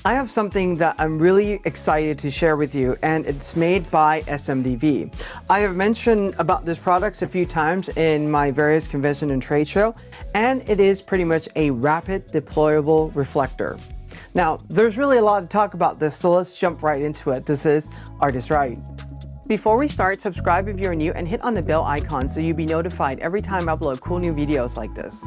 I have something that I'm really excited to share with you, and it's made by SMDV. I have mentioned about this product a few times in my various convention and trade show, and it is pretty much a rapid deployable reflector. Now, there's really a lot to talk about this, so let's jump right into it. This is ArtIsRight. Before we start, subscribe if you're new and hit on the bell icon so you'll be notified every time I upload cool new videos like this.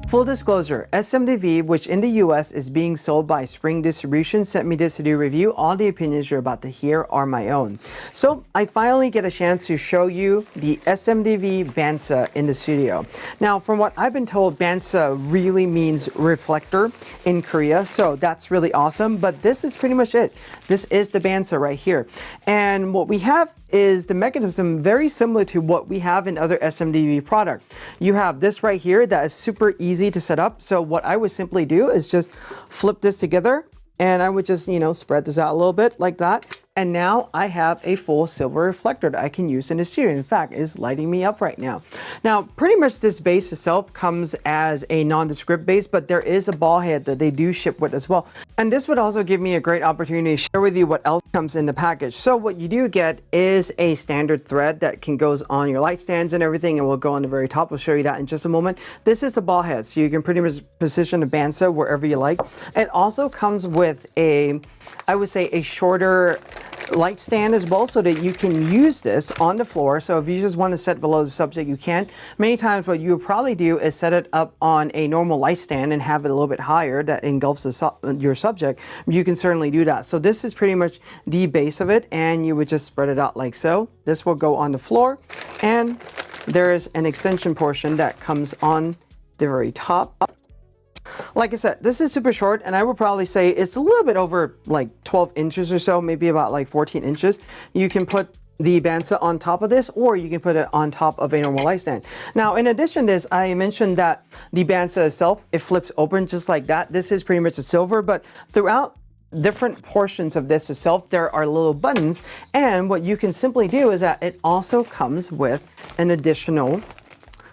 Full disclosure, SMDV, which in the US is being sold by Spring Distribution, sent me this to do review. All the opinions you're about to hear are my own. So I finally get a chance to show you the SMDV Bansa in the studio. Now, from what I've been told, Bansa really means reflector in Korea, so that's really awesome. But this is pretty much it. This is the Bansa right here. And what we have is the mechanism very similar to what we have in other SMDV product. You have this right here that is super easy to set up. So what I would simply do is just flip this together, and I would just, spread this out a little bit like that. And now I have a full silver reflector that I can use in the studio. In fact, it's lighting me up right now. Now, pretty much this base itself comes as a nondescript base, but there is a ball head that they do ship with as well. And this would also give me a great opportunity to share with you what else comes in the package. So what you do get is a standard thread that goes on your light stands and everything, and we'll go on the very top. We'll show you that in just a moment. This is a ball head, so you can pretty much position the Bansa wherever you like. It also comes with I would say a shorter light stand as well, so that you can use this on the floor. So if you just want to set below the subject, you can. Many times what you would probably do is set it up on a normal light stand and have it a little bit higher that engulfs your subject. You can certainly do that. So this is pretty much the base of it, and you would just spread it out like so. This will go on the floor, and there is an extension portion that comes on the very top. Like I said, this is super short, and I would probably say it's a little bit over like 12 inches or so, maybe about like 14 inches. You can put the Bansa on top of this, or you can put it on top of a normal light stand. Now, in addition to this, I mentioned that the Bansa itself, it flips open just like that. This is pretty much a silver, but throughout different portions of this itself, there are little buttons, and what you can simply do is that it also comes with an additional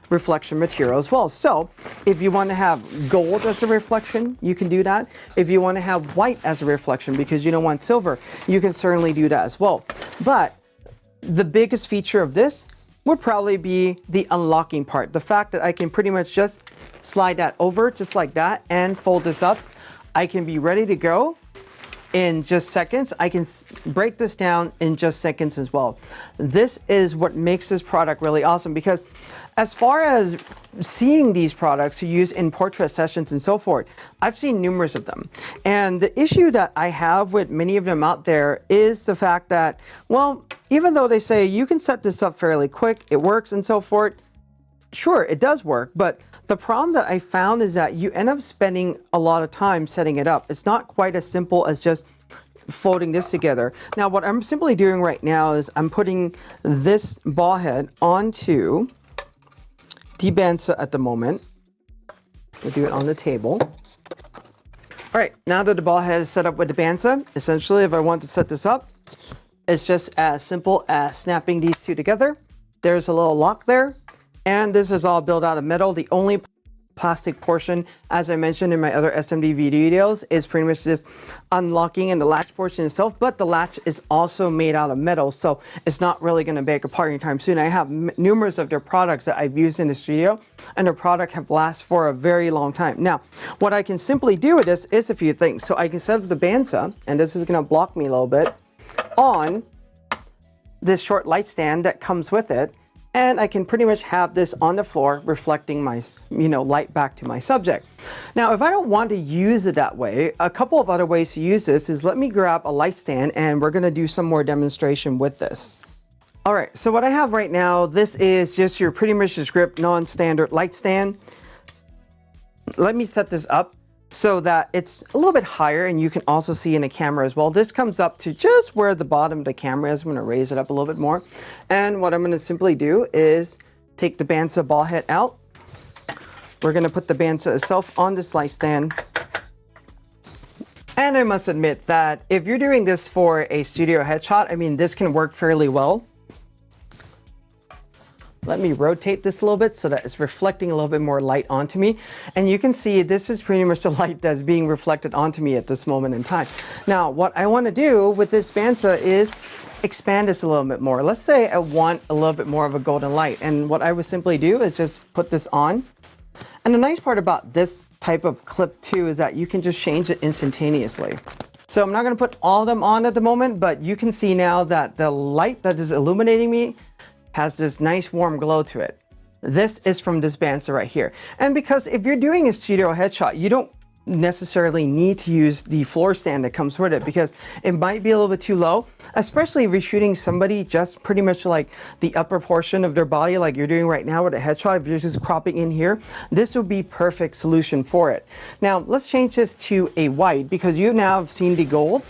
reflection material as well. So if you want to have gold as a reflection, you can do that. If you want to have white as a reflection because you don't want silver, you can certainly do that as well. But the biggest feature of this would probably be the unlocking part. The fact that I can pretty much just slide that over just like that and fold this up. I can be ready to go in just seconds. I can break this down in just seconds as well. This is what makes this product really awesome, because as far as seeing these products to use in portrait sessions and so forth, I've seen numerous of them. And the issue that I have with many of them out there is the fact that, well, even though they say you can set this up fairly quick, it works and so forth, sure, it does work, but the problem that I found is that you end up spending a lot of time setting it up. It's not quite as simple as just folding this together. Now, what I'm simply doing right now is I'm putting this ball head onto the Bansa at the moment. We'll do it on the table. All right, now that the ball head is set up with the Bansa, essentially if I want to set this up, it's just as simple as snapping these two together. There's a little lock there. And this is all built out of metal. The only plastic portion, as I mentioned in my other SMDV videos, is pretty much just unlocking and the latch portion itself, but the latch is also made out of metal, so it's not really going to break apart anytime soon. I have numerous of their products that I've used in the studio, and the product have lasted for a very long time. Now, what I can simply do with this is a few things. So I can set up the Bansa, and this is going to block me a little bit, on this short light stand that comes with it. And I can pretty much have this on the floor reflecting my, light back to my subject. Now, if I don't want to use it that way, a couple of other ways to use this is let me grab a light stand and we're going to do some more demonstration with this. All right, so what I have right now, this is just your pretty much just grip non-standard light stand. Let me set this up so that it's a little bit higher and you can also see in the camera as well. This comes up to just where the bottom of the camera is. I'm going to raise it up a little bit more. And what I'm going to simply do is take the Bansa ball head out. We're going to put the Bansa itself on this light stand. And I must admit that if you're doing this for a studio headshot, this can work fairly well. Let me rotate this a little bit so that it's reflecting a little bit more light onto me. And you can see this is pretty much the light that's being reflected onto me at this moment in time. Now, what I want to do with this Bansa is expand this a little bit more. Let's say I want a little bit more of a golden light. And what I would simply do is just put this on. And the nice part about this type of clip too is that you can just change it instantaneously. So I'm not going to put all of them on at the moment, but you can see now that the light that is illuminating me has this nice warm glow to it. This is from this Bansa right here. And because if you're doing a studio headshot, you don't necessarily need to use the floor stand that comes with it because it might be a little bit too low, especially if you're shooting somebody just pretty much like the upper portion of their body like you're doing right now with a headshot. If you're just cropping in here, this would be perfect solution for it. Now let's change this to a white because you now have seen the gold,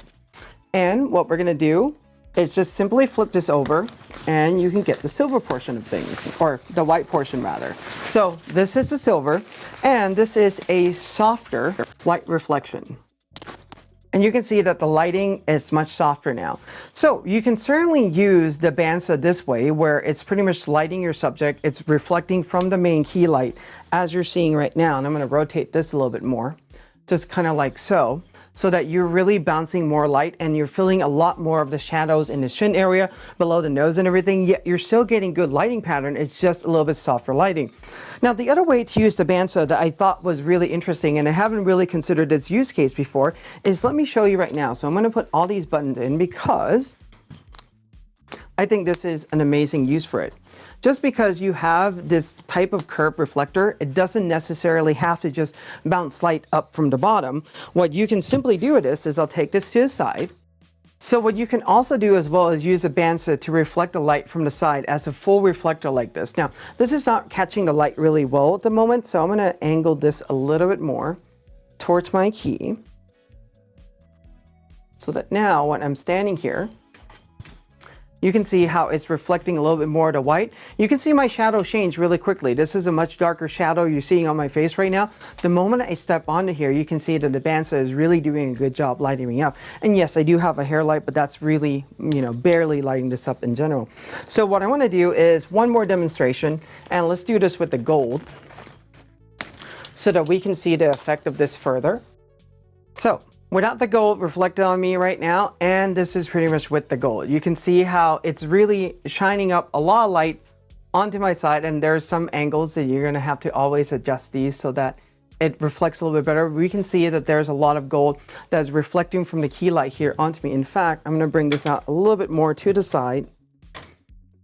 and what we're going to do is just simply flip this over and you can get the silver portion of things, or the white portion rather. So this is the silver and this is a softer white reflection. And you can see that the lighting is much softer now. So you can certainly use the Bansa this way where it's pretty much lighting your subject. It's reflecting from the main key light as you're seeing right now. And I'm going to rotate this a little bit more, just kind of like so. So that you're really bouncing more light and you're feeling a lot more of the shadows in the chin area, below the nose and everything, yet you're still getting good lighting pattern. It's just a little bit softer lighting. Now, the other way to use the Bansa that I thought was really interesting, and I haven't really considered this use case before, is let me show you right now. So I'm going to put all these buttons in because I think this is an amazing use for it. Just because you have this type of curved reflector, it doesn't necessarily have to just bounce light up from the bottom. What you can simply do with this is I'll take this to the side. So what you can also do as well is use a Bansa to reflect the light from the side as a full reflector like this. Now, this is not catching the light really well at the moment, so I'm going to angle this a little bit more towards my key. So that now when I'm standing here, you can see how it's reflecting a little bit more of the white. You can see my shadow change really quickly. This is a much darker shadow you're seeing on my face right now. The moment I step onto here, you can see that the Bansa is really doing a good job lighting me up. And yes, I do have a hair light, but that's really, barely lighting this up in general. So what I want to do is one more demonstration, and let's do this with the gold so that we can see the effect of this further. So without the gold reflected on me right now, and this is pretty much with the gold. You can see how it's really shining up a lot of light onto my side, and there's some angles that you're gonna have to always adjust these so that it reflects a little bit better. We can see that there's a lot of gold that's reflecting from the key light here onto me. In fact, I'm gonna bring this out a little bit more to the side,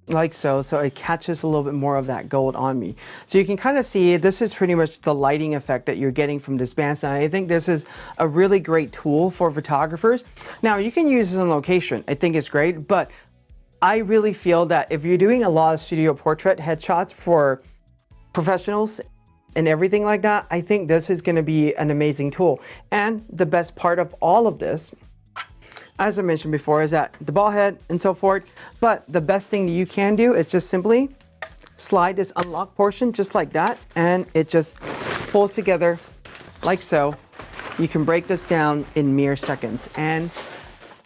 like so it catches a little bit more of that gold on me. So you can kind of see this is pretty much the lighting effect that you're getting from this Bansa. And I think this is a really great tool for photographers. Now you can use this on location. I think it's great, but I really feel that if you're doing a lot of studio portrait headshots for professionals and everything like that, I think this is going to be an amazing tool. And the best part of all of this, as I mentioned before, is that the ball head and so forth, but the best thing that you can do is just simply slide this unlock portion just like that, and it just folds together like so. You can break this down in mere seconds, and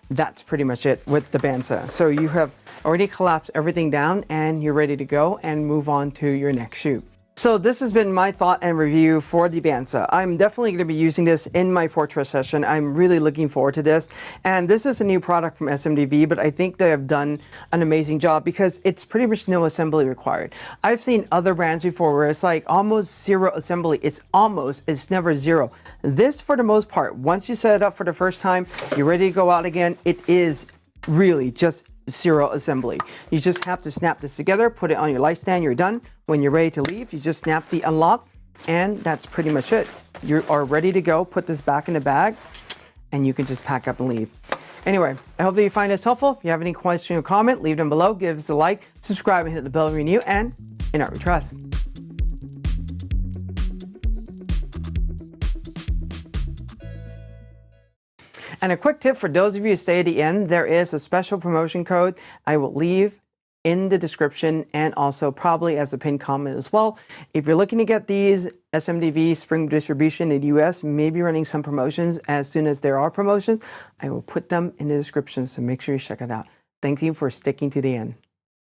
that's pretty much it with the Bansa. So you have already collapsed everything down and you're ready to go and move on to your next shoot. So this has been my thought and review for the Bansa. I'm definitely going to be using this in my portrait session. I'm really looking forward to this. And this is a new product from SMDV, but I think they have done an amazing job because it's pretty much no assembly required. I've seen other brands before where it's like almost zero assembly. It's never zero. This, for the most part, once you set it up for the first time, you're ready to go out again, it is really just zero assembly. You just have to snap this together, put it on your light stand, you're done. When you're ready to leave, you just snap the unlock, and that's pretty much it. You are ready to go. Put this back in the bag, and you can just pack up and leave. Anyway, I hope that you find this helpful. If you have any question or comment, leave them below. Give us a like, subscribe, and hit the bell to renew. And in art we trust. And a quick tip for those of you who stay at the end, there is a special promotion code I will leave in the description and also probably as a pinned comment as well. If you're looking to get these SMDV spring distribution in the US, maybe running some promotions. As soon as there are promotions, I will put them in the description, so make sure you check it out. Thank you for sticking to the end.